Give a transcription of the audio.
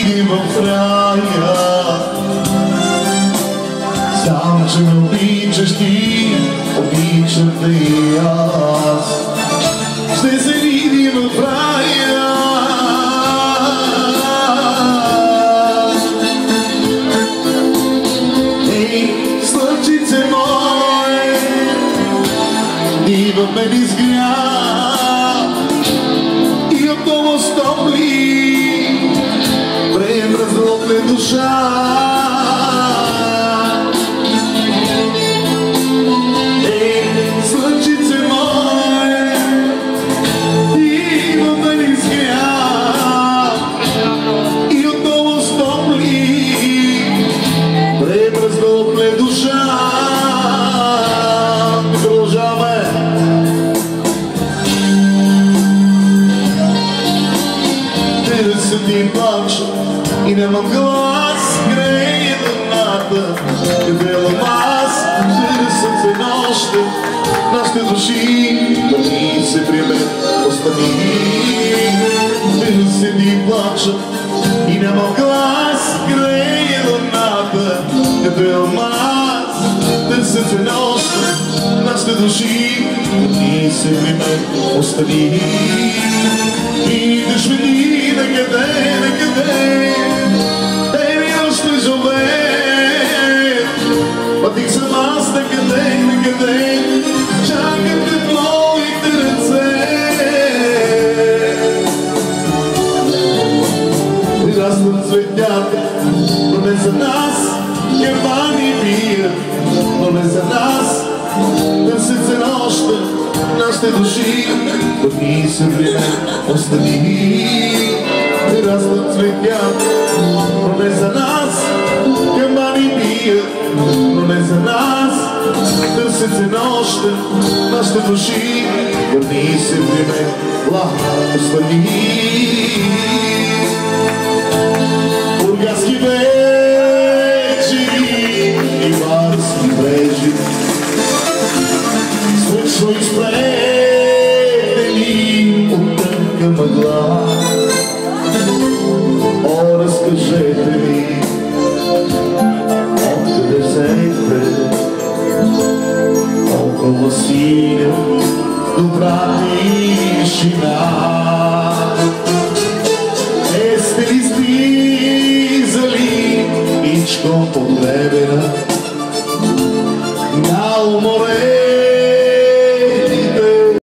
видим в рая. Знам, че ме обичаш ти, обичам те и аз. Ще се видим в рая. Ей, слънчице мое, ти в мен изгря и отново стопли премръзлотна душа. Ти плача и нямам глас, грее луната, дебела аз, търсят се нощта, нашите души, да ни се приемат, остани. Търсят ти плача и нямам глас, грее луната, дебела аз, търсят се нощта, нашите души, да ни се приемат, остани. Идеш ми накъде, накъде, дай ми още живее. Пътих съм аз накъде, накъде, чакам те в моите ръце. Прирастват цветята, но не за нас, германи бият, но не за нас. Търсят се нощта, нашите души, да ни се време остани. Прирастват цветята, но не за нас, камбани бият, но не за нас. Търсят се нощта, нашите души, да ни се време остани. Бургаски вечери и барски брежи, слънчно изплетени от тънка мъгла. О, разкажете ми, откъде взехте толкова синя добра тишина.